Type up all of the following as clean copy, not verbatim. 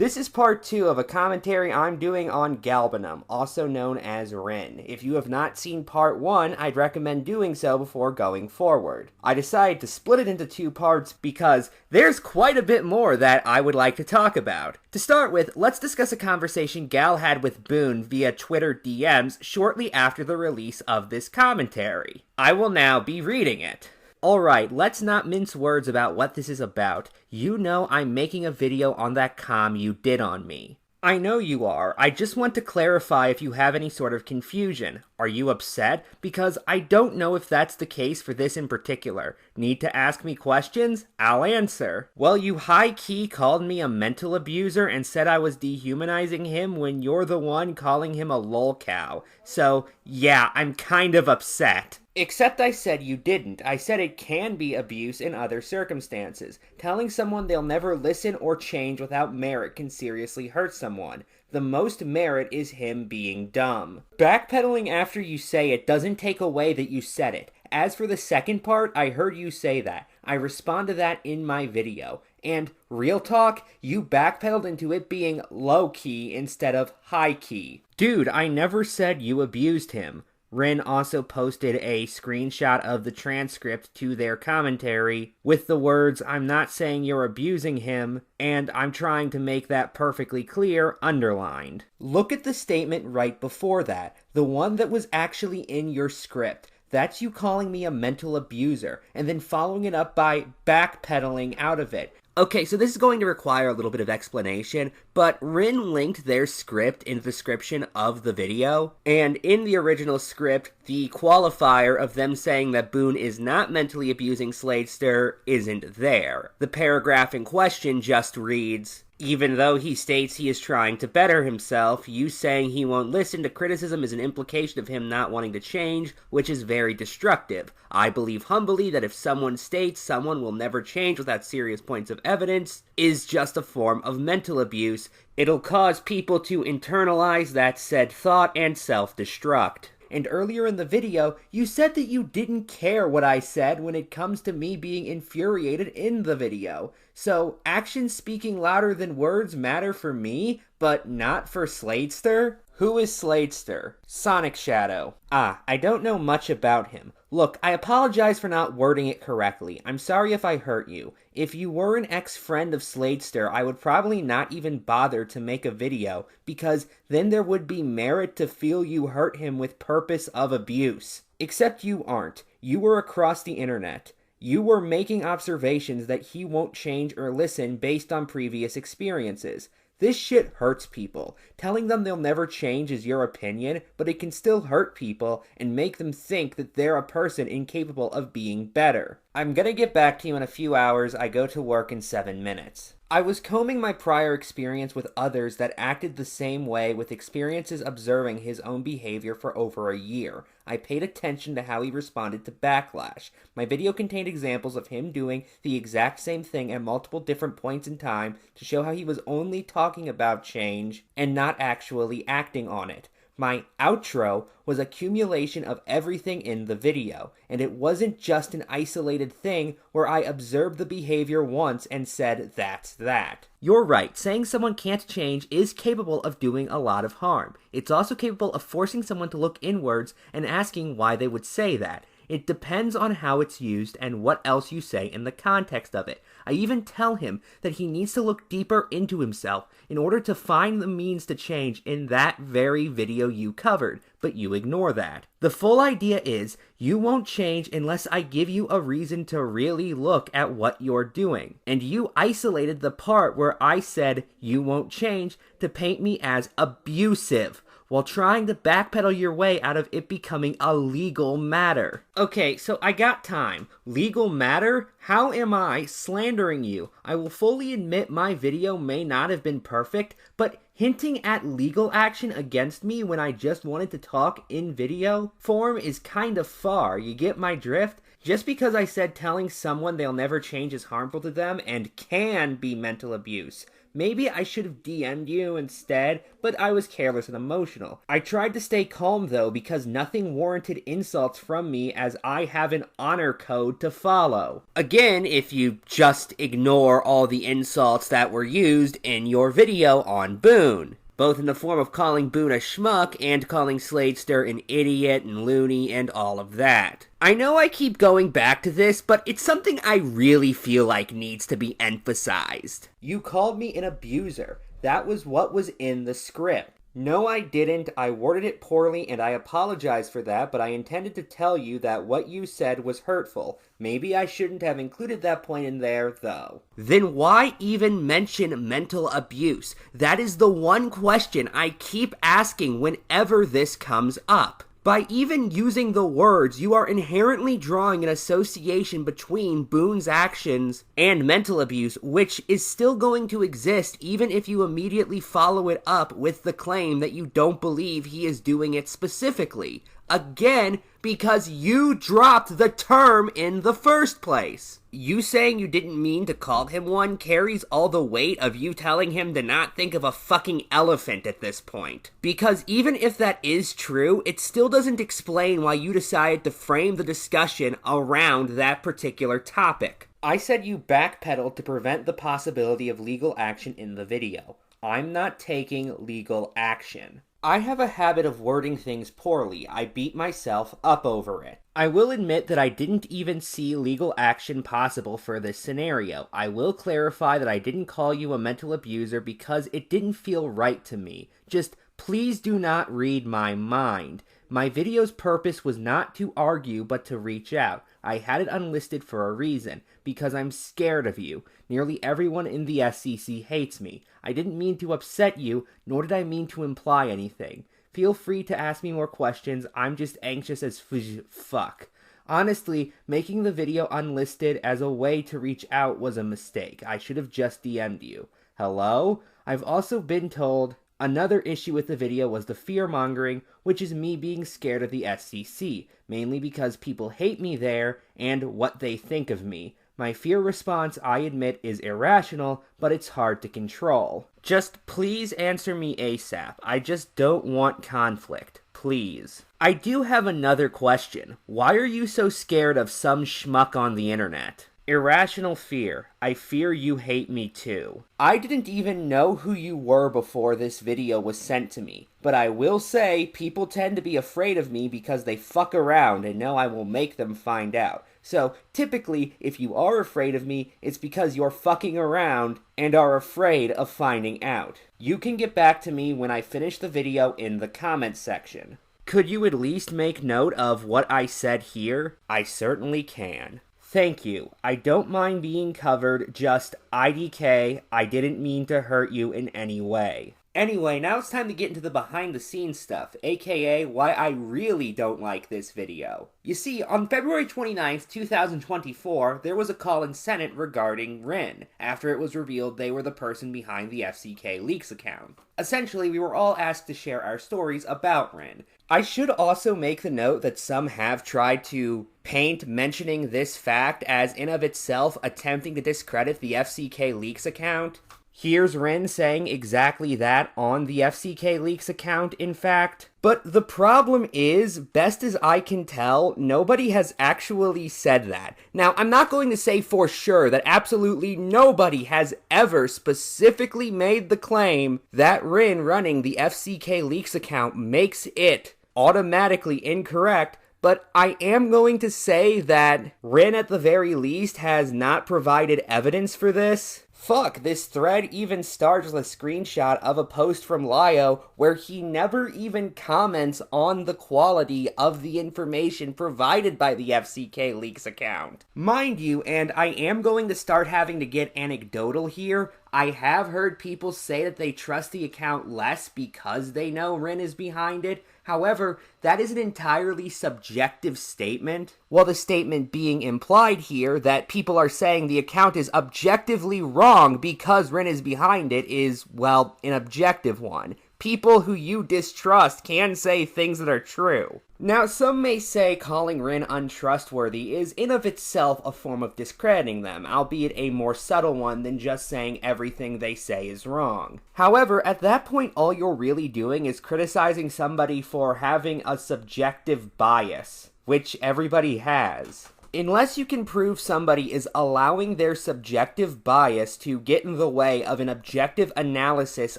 This is part 2 of a commentary I'm doing on Galbanum, also known as Rin. If you have not seen part 1, I'd recommend doing so before going forward. I decided to split it into 2 parts because there's quite a bit more that I would like to talk about. To start with, let's discuss a conversation Gal had with Boone via Twitter DMs shortly after the release of this commentary. I will now be reading it. Alright, let's not mince words about what this is about. You know I'm making a video on that comm you did on me. I know you are. I just want to clarify if you have any sort of confusion. Are you upset? Because I don't know if that's the case for this in particular. Need to ask me questions? I'll answer. Well, you high-key called me a mental abuser and said I was dehumanizing him when you're the one calling him a lolcow. So, yeah, I'm kind of upset. Except I said you didn't. I said it can be abuse in other circumstances. Telling someone they'll never listen or change without merit can seriously hurt someone. The most merit is him being dumb. Backpedaling after you say it doesn't take away that you said it. As for the second part, I heard you say that. I respond to that in my video. And, real talk, you backpedaled into it being low-key instead of high-key. Dude, I never said you abused him. Rin also posted a screenshot of the transcript to their commentary with the words, "I'm not saying you're abusing him," and "I'm trying to make that perfectly clear," underlined. Look at the statement right before that, the one that was actually in your script. That's you calling me a mental abuser, and then following it up by backpedaling out of it. Okay, so this is going to require a little bit of explanation, but Rin linked their script in the description of the video, and in the original script, the qualifier of them saying that Boone is not mentally abusing Sladester isn't there. The paragraph in question just reads, "Even though he states he is trying to better himself, you saying he won't listen to criticism is an implication of him not wanting to change, which is very destructive. I believe humbly that if someone states someone will never change without serious points of evidence, is just a form of mental abuse. It'll cause people to internalize that said thought and self-destruct." And earlier in the video, you said that you didn't care what I said when it comes to me being infuriated in the video. So, actions speaking louder than words matter for me, but not for Sladester? Who is Sladester? Sonic Shadow. I don't know much about him. Look, I apologize for not wording it correctly. I'm sorry if I hurt you. If you were an ex-friend of Sladester, I would probably not even bother to make a video, because then there would be merit to feel you hurt him with purpose of abuse. Except you aren't. You were across the internet. You were making observations that he won't change or listen based on previous experiences. This shit hurts people. Telling them they'll never change is your opinion, but it can still hurt people and make them think that they're a person incapable of being better. I'm gonna get back to you in a few hours. I go to work in 7 minutes. I was combing my prior experience with others that acted the same way with experiences observing his own behavior for over a year. I paid attention to how he responded to backlash. My video contained examples of him doing the exact same thing at multiple different points in time to show how he was only talking about change and not actually acting on it. My outro was a accumulation of everything in the video, and it wasn't just an isolated thing where I observed the behavior once and said, "That's that." You're right, saying someone can't change is capable of doing a lot of harm. It's also capable of forcing someone to look inwards and asking why they would say that. It depends on how it's used and what else you say in the context of it. I even tell him that he needs to look deeper into himself in order to find the means to change in that very video you covered, but you ignore that. The full idea is, you won't change unless I give you a reason to really look at what you're doing. And you isolated the part where I said you won't change to paint me as abusive, while trying to backpedal your way out of it becoming a legal matter. Okay, so I got time. Legal matter? How am I slandering you? I will fully admit my video may not have been perfect, but hinting at legal action against me when I just wanted to talk in video form is kind of far. You get my drift? Just because I said telling someone they'll never change is harmful to them and can be mental abuse, Maybe I should have DM'd you instead, but I was careless and emotional. I tried to stay calm though because nothing warranted insults from me as I have an honor code to follow. Again, if you just ignore all the insults that were used in your video on Boone. Both in the form of calling Boone a schmuck and calling Sladester an idiot and loony and all of that. I know I keep going back to this, but it's something I really feel like needs to be emphasized. You called me an abuser. That was what was in the script. No, I didn't. I worded it poorly and I apologize for that, but I intended to tell you that what you said was hurtful. Maybe I shouldn't have included that point in there, though. Then why even mention mental abuse? That is the one question I keep asking whenever this comes up. By even using the words, you are inherently drawing an association between Boone's actions and mental abuse, which is still going to exist even if you immediately follow it up with the claim that you don't believe he is doing it specifically. Again, because you dropped the term in the first place. You saying you didn't mean to call him one carries all the weight of you telling him to not think of a fucking elephant at this point. Because even if that is true, it still doesn't explain why you decided to frame the discussion around that particular topic. I said you backpedaled to prevent the possibility of legal action in the video. I'm not taking legal action. I have a habit of wording things poorly. I beat myself up over it. I will admit that I didn't even see legal action possible for this scenario. I will clarify that I didn't call you a mental abuser because it didn't feel right to me. Just please do not read my mind. My video's purpose was not to argue, but to reach out. I had it unlisted for a reason, because I'm scared of you. Nearly everyone in the SCC hates me. I didn't mean to upset you, nor did I mean to imply anything. Feel free to ask me more questions, I'm just anxious as fuck. Honestly, making the video unlisted as a way to reach out was a mistake. I should have just DM'd you. Hello? I've also been told another issue with the video was the fear-mongering, which is me being scared of the SCC, mainly because people hate me there and what they think of me. My fear response, I admit, is irrational, but it's hard to control. Just please answer me ASAP. I just don't want conflict. Please. I do have another question. Why are you so scared of some schmuck on the internet? Irrational fear. I fear you hate me too. I didn't even know who you were before this video was sent to me, but I will say people tend to be afraid of me because they fuck around and know I will make them find out. So, typically, if you are afraid of me, it's because you're fucking around and are afraid of finding out. You can get back to me when I finish the video in the comments section. Could you at least make note of what I said here? I certainly can. Thank you. I don't mind being covered, just IDK, I didn't mean to hurt you in any way. Anyway, now it's time to get into the behind-the-scenes stuff, aka why I really don't like this video. You see, on February 29th, 2024, there was a call in Senate regarding Rin, after it was revealed they were the person behind the FCK Leaks account. Essentially, we were all asked to share our stories about Rin. I should also make the note that some have tried to paint mentioning this fact as in of itself attempting to discredit the FCK Leaks account. Here's Rin saying exactly that on the FCK Leaks account, in fact. But the problem is, best as I can tell, nobody has actually said that. Now, I'm not going to say for sure that absolutely nobody has ever specifically made the claim that Rin running the FCK Leaks account makes it automatically incorrect, but I am going to say that Rin at the very least has not provided evidence for this. Fuck, this thread even starts with a screenshot of a post from Lyo where he never even comments on the quality of the information provided by the FCK Leaks account. Mind you, and I am going to start having to get anecdotal here, I have heard people say that they trust the account less because they know Rin is behind it. However, that is an entirely subjective statement. While the statement being implied here that people are saying the account is objectively wrong because Rin is behind it is, well, an objective one. People who you distrust can say things that are true. Now, some may say calling Rin untrustworthy is in of itself a form of discrediting them, albeit a more subtle one than just saying everything they say is wrong. However, at that point, all you're really doing is criticizing somebody for having a subjective bias, which everybody has. Unless you can prove somebody is allowing their subjective bias to get in the way of an objective analysis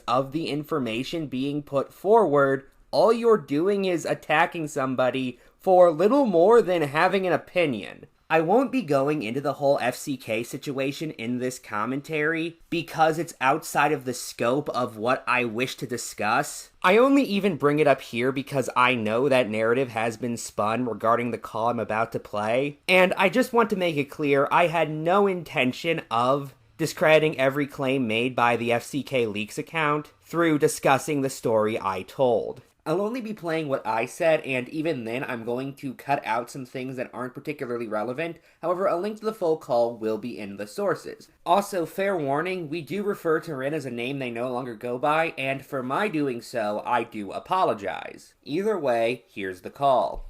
of the information being put forward, all you're doing is attacking somebody for little more than having an opinion. I won't be going into the whole FCK situation in this commentary because it's outside of the scope of what I wish to discuss. I only even bring it up here because I know that narrative has been spun regarding the call I'm about to play, and I just want to make it clear I had no intention of discrediting every claim made by the FCK Leaks account through discussing the story I told. I'll only be playing what I said, and even then I'm going to cut out some things that aren't particularly relevant. However, a link to the full call will be in the sources. Also, fair warning, we do refer to Rin as a name they no longer go by, and for my doing so, I do apologize. Either way, here's the call.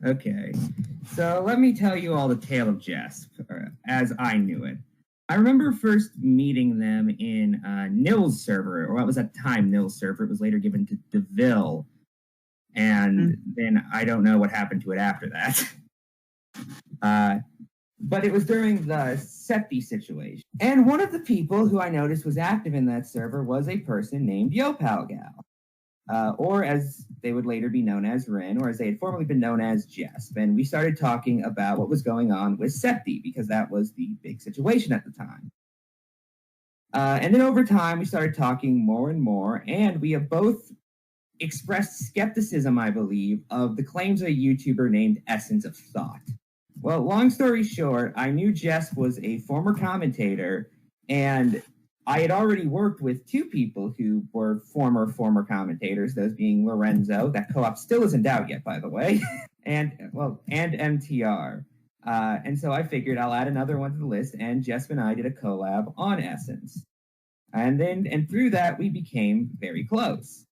Okay, so let me tell you all the tale of Jesp, as I knew it. I remember first meeting them in Nils server, or what was at the time Nils server. It was later given to DeVille, and then I don't know what happened to it after that. But it was during the Septi situation. And one of the people who I noticed was active in that server was a person named Yopalgal, or as they would later be known as Rin, or as they had formerly been known as Jesp. And we started talking about what was going on with Septi, because that was the big situation at the time. And then over time, we started talking more and more, and we have both expressed skepticism, I believe, of the claims of a YouTuber named Essence of Thought. Well, long story short, I knew Jesp was a former commentator, and I had already worked with two people who were former commentators, those being Lorenzo, that co-op still isn't out yet, by the way, and MTR. And so I figured I'll add another one to the list, and Jesp and I did a collab on Essence. And through that, we became very close.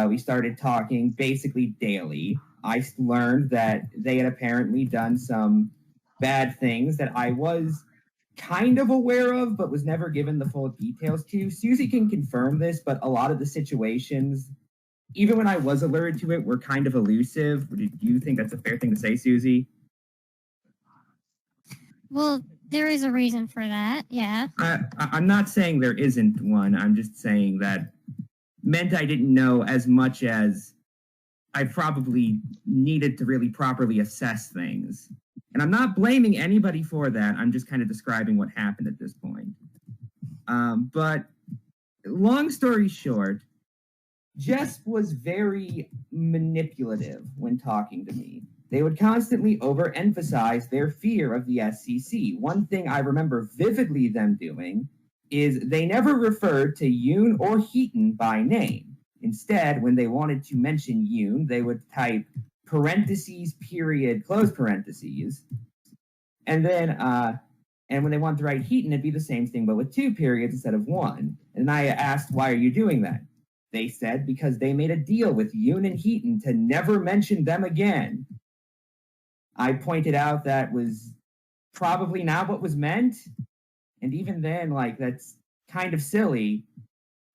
We started talking basically daily. I learned that they had apparently done some bad things that I was kind of aware of, but was never given the full details to. Susie can confirm this, but a lot of the situations, even when I was alerted to it, were kind of elusive. Do you think that's a fair thing to say, Susie? Well, there is a reason for that, yeah. I'm not saying there isn't one. I'm just saying that meant I didn't know as much as I probably needed to really properly assess things. And I'm not blaming anybody for that. I'm just kind of describing what happened at this point. But long story short, Jesp was very manipulative when talking to me. They would constantly overemphasize their fear of the SCC. One thing I remember vividly them doing is they never referred to Yoon or Heaton by name. Instead, when they wanted to mention Yoon, they would type parentheses, period, close parentheses. And then, and when they wanted to write Heaton, it'd be the same thing, but with two periods instead of one. And I asked, why are you doing that? They said, because they made a deal with Yoon and Heaton to never mention them again. I pointed out that was probably not what was meant. And even then, like, that's kind of silly.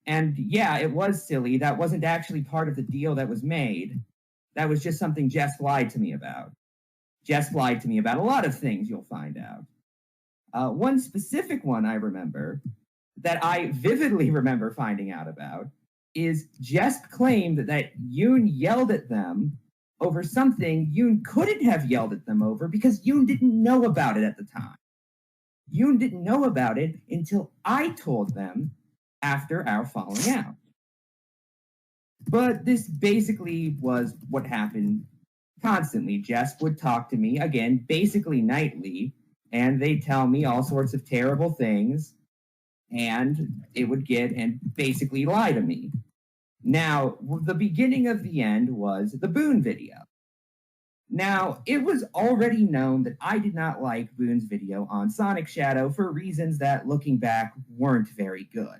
And yeah, it was silly. That wasn't actually part of the deal that was made. That was just something Jesp lied to me about. Jesp lied to me about a lot of things, you'll find out. One specific one I remember, that I vividly remember finding out about, is Jesp claimed that Yoon yelled at them over something Yoon couldn't have yelled at them over because Yoon didn't know about it at the time. Yoon didn't know about it until I told them after our falling out. But this basically was what happened constantly. Jesp would talk to me, again, basically nightly, and they'd tell me all sorts of terrible things, and it would get and basically lie to me. Now, the beginning of the end was the Boone video. Now, it was already known that I did not like Boone's video on Sonic Shadow for reasons that, looking back, weren't very good.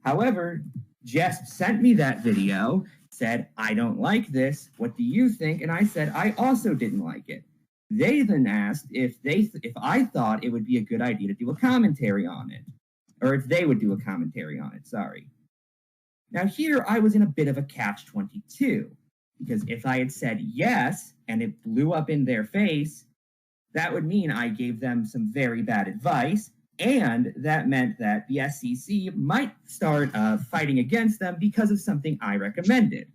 However, Jess sent me that video, said, I don't like this. What do you think? And I said, I also didn't like it. They then asked if I thought it would be a good idea to do a commentary on it, or if they would do a commentary on it, sorry. Now here I was in a bit of a catch-22, because if I had said yes, and it blew up in their face, that would mean I gave them some very bad advice, and that meant that the SEC might start fighting against them because of something I recommended.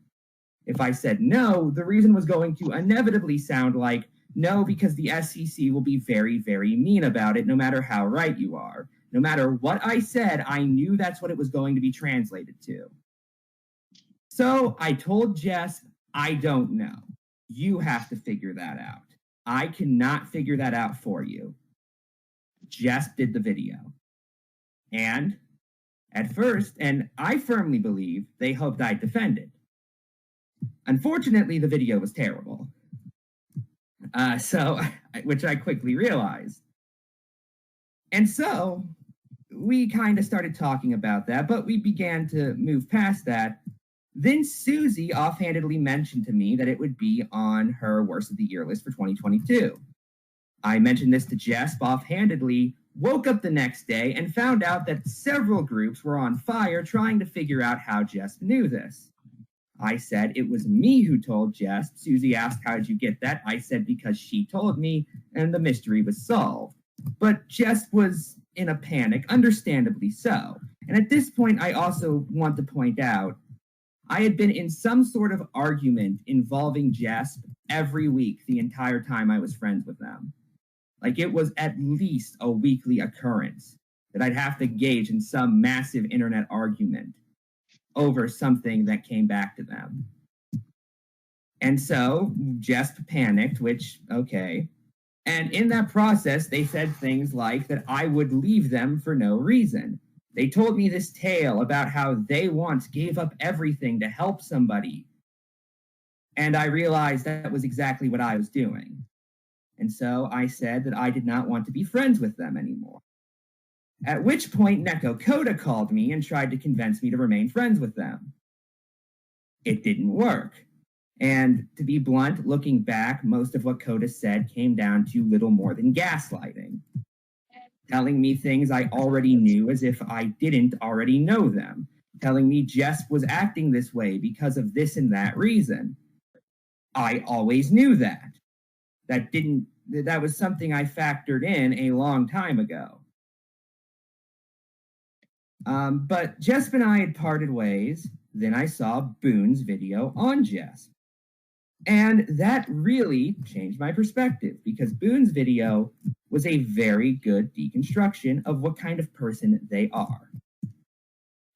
If I said no, the reason was going to inevitably sound like, no, because the SEC will be very, very mean about it, no matter how right you are. No matter what I said, I knew that's what it was going to be translated to. So I told Jess, I don't know. You have to figure that out. I cannot figure that out for you. Jess did the video. And at first, and I firmly believe, they hoped I'd defend it. Unfortunately, the video was terrible. Which I quickly realized. And so we kind of started talking about that, but we began to move past that. Then Susie offhandedly mentioned to me that it would be on her Worst of the Year list for 2022. I mentioned this to Jess offhandedly, woke up the next day, and found out that several groups were on fire trying to figure out how Jess knew this. I said it was me who told Jess. Susie asked, how did you get that? I said, because she told me, and the mystery was solved. But Jess was in a panic, understandably so. And at this point, I also want to point out, I had been in some sort of argument involving Jess every week the entire time I was friends with them. Like, it was at least a weekly occurrence that I'd have to engage in some massive internet argument over something that came back to them. And so Jess panicked, which, okay. And in that process, they said things like that I would leave them for no reason. They told me this tale about how they once gave up everything to help somebody. And I realized that was exactly what I was doing. And so I said that I did not want to be friends with them anymore. At which point, Neko Koda called me and tried to convince me to remain friends with them. It didn't work. And to be blunt, looking back, most of what Koda said came down to little more than gaslighting. Telling me things I already knew as if I didn't already know them. Telling me Jess was acting this way because of this and that reason. I always knew that. That was something I factored in a long time ago. But Jess and I had parted ways. Then I saw Boone's video on Jess. And that really changed my perspective because Boone's video was a very good deconstruction of what kind of person they are.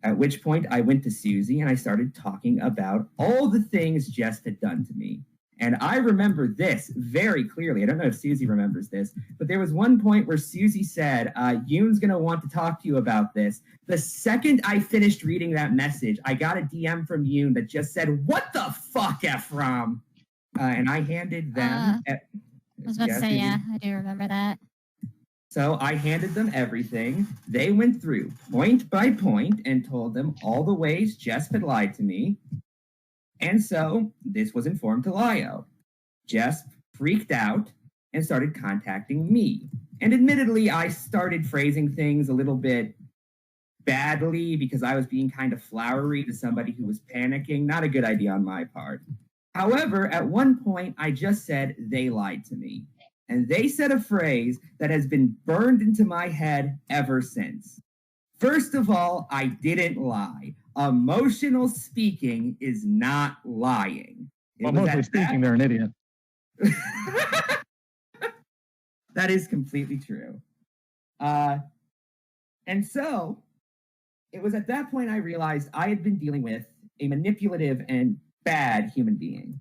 At which point I went to Susie and I started talking about all the things Jess had done to me. And I remember this very clearly. I don't know if Susie remembers this, but there was one point where Susie said, Yoon's going to want to talk to you about this. The second I finished reading that message, I got a DM from Yoon that just said, what the fuck, Ephraim? And I handed them... I was about to say, yeah, I do remember that. So I handed them everything. They went through point by point and told them all the ways Jess had lied to me. And so this was informed to Lio. Jess freaked out and started contacting me. And admittedly, I started phrasing things a little bit badly because I was being kind of flowery to somebody who was panicking. Not a good idea on my part. However, at one point, I just said they lied to me. And they said a phrase that has been burned into my head ever since. First of all, I didn't lie. Emotional speaking is not lying. Well, mostly speaking, they're an idiot. That is completely true. And so, it was at that point I realized I had been dealing with a manipulative and bad human being.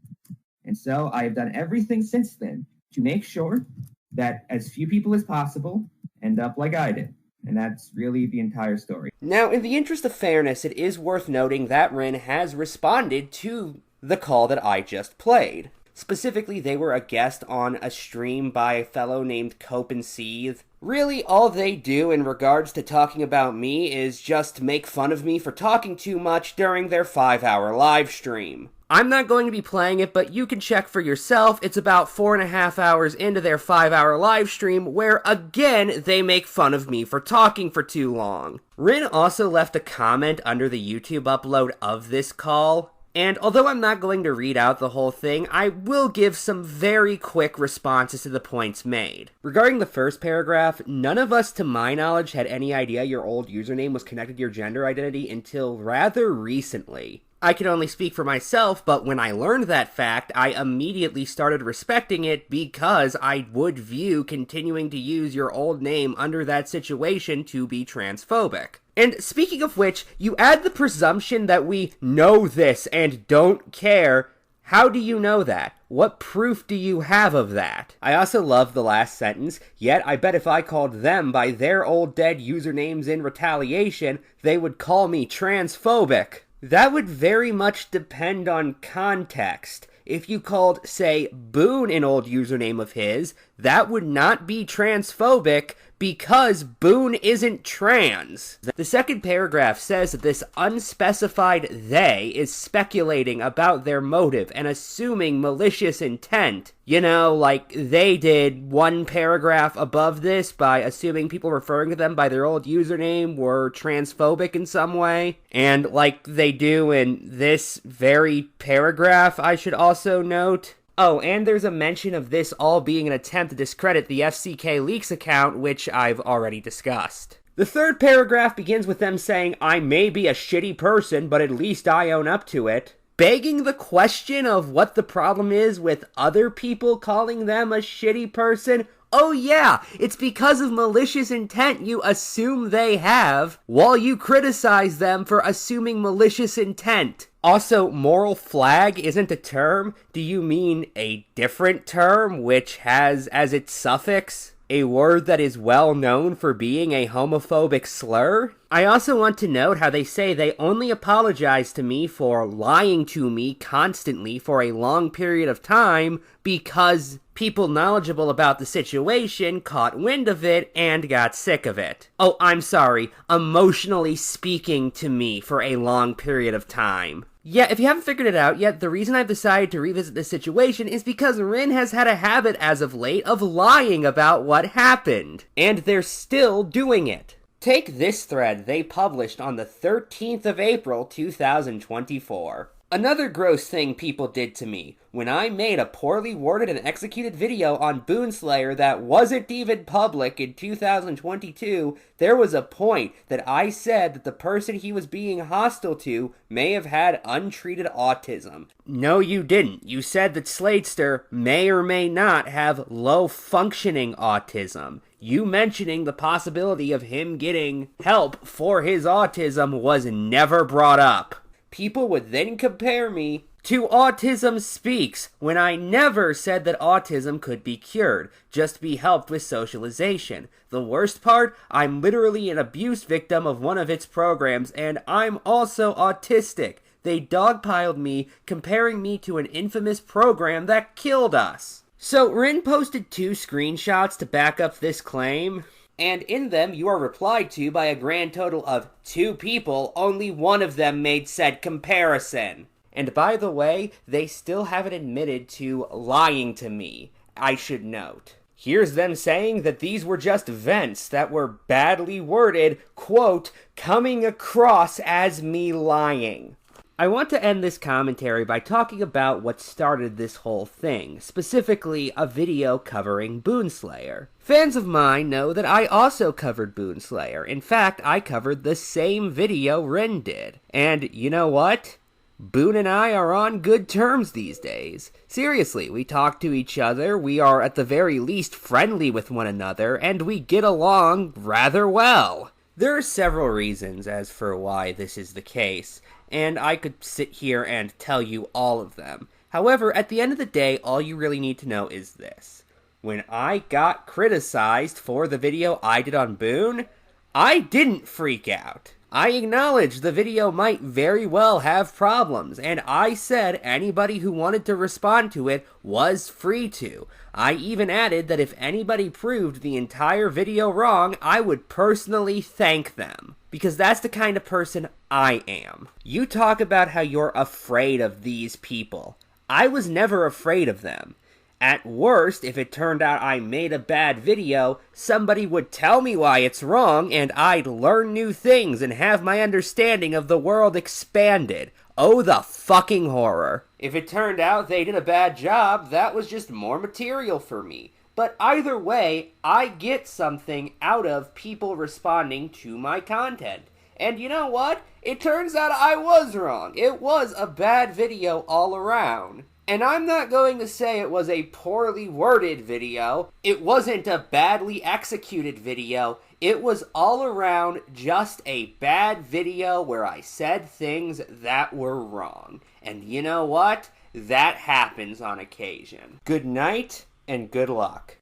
And so I have done everything since then to make sure that as few people as possible end up like I did. And that's really the entire story. Now, in the interest of fairness, it is worth noting that Rin has responded to the call that I just played. Specifically, they were a guest on a stream by a fellow named Cope and Seethe. Really, all they do in regards to talking about me is just make fun of me for talking too much during their 5-hour live stream. I'm not going to be playing it, but you can check for yourself. It's about 4.5 hours into their 5-hour live stream, where again, they make fun of me for talking for too long. Rin also left a comment under the YouTube upload of this call, and although I'm not going to read out the whole thing, I will give some very quick responses to the points made. Regarding the first paragraph, none of us, to my knowledge, had any idea your old username was connected to your gender identity until rather recently. I can only speak for myself, but when I learned that fact, I immediately started respecting it because I would view continuing to use your old name under that situation to be transphobic. And speaking of which, you add the presumption that we know this and don't care. How do you know that? What proof do you have of that? I also love the last sentence, yet I bet if I called them by their old dead usernames in retaliation, they would call me transphobic. That would very much depend on context. If you called, say, Boone an old username of his, that would not be transphobic because Boone isn't trans. The second paragraph says that this unspecified they is speculating about their motive and assuming malicious intent. You know, like they did one paragraph above this by assuming people referring to them by their old username were transphobic in some way. And like they do in this very paragraph, I should also note. Oh, and there's a mention of this all being an attempt to discredit the FCK Leaks account, which I've already discussed. The third paragraph begins with them saying, I may be a shitty person, but at least I own up to it. Begging the question of what the problem is with other people calling them a shitty person. Oh yeah, it's because of malicious intent you assume they have, while you criticize them for assuming malicious intent. Also, moral flag isn't a term. Do you mean a different term which has as its suffix a word that is well known for being a homophobic slur? I also want to note how they say they only apologize to me for lying to me constantly for a long period of time because people knowledgeable about the situation caught wind of it and got sick of it. Oh, I'm sorry, emotionally speaking to me for a long period of time. Yeah, if you haven't figured it out yet, the reason I've decided to revisit this situation is because Rin has had a habit as of late of lying about what happened. And they're still doing it. Take this thread they published on the 13th of April, 2024. Another gross thing people did to me, when I made a poorly worded and executed video on Boonslayer that wasn't even public in 2022, there was a point that I said that the person he was being hostile to may have had untreated autism. No, you didn't. You said that Slatester may or may not have low-functioning autism. You mentioning the possibility of him getting help for his autism was never brought up. People would then compare me to Autism Speaks, when I never said that autism could be cured, just be helped with socialization. The worst part, I'm literally an abuse victim of one of its programs, and I'm also autistic. They dogpiled me, comparing me to an infamous program that killed us. So, Rin posted 2 screenshots to back up this claim, and in them you are replied to by a grand total of 2 people, only one of them made said comparison. And by the way, they still haven't admitted to lying to me, I should note. Here's them saying that these were just vents that were badly worded, quote, coming across as me lying. I want to end this commentary by talking about what started this whole thing, specifically a video covering Boonslayer. Fans of mine know that I also covered Boonslayer. In fact, I covered the same video Rin did. And you know what? Boone and I are on good terms these days. Seriously, we talk to each other, we are at the very least friendly with one another, and we get along rather well. There are several reasons as for why this is the case, and I could sit here and tell you all of them. However, at the end of the day, all you really need to know is this. When I got criticized for the video I did on Boone, I didn't freak out. I acknowledge the video might very well have problems, and I said anybody who wanted to respond to it was free to. I even added that if anybody proved the entire video wrong, I would personally thank them. Because that's the kind of person I am. You talk about how you're afraid of these people. I was never afraid of them. At worst, if it turned out I made a bad video, somebody would tell me why it's wrong, and I'd learn new things and have my understanding of the world expanded. Oh, the fucking horror. If it turned out they did a bad job, that was just more material for me. But either way, I get something out of people responding to my content. And you know what? It turns out I was wrong. It was a bad video all around. And I'm not going to say it was a poorly worded video. It wasn't a badly executed video. It was all around just a bad video where I said things that were wrong. And you know what? That happens on occasion. Good night and good luck.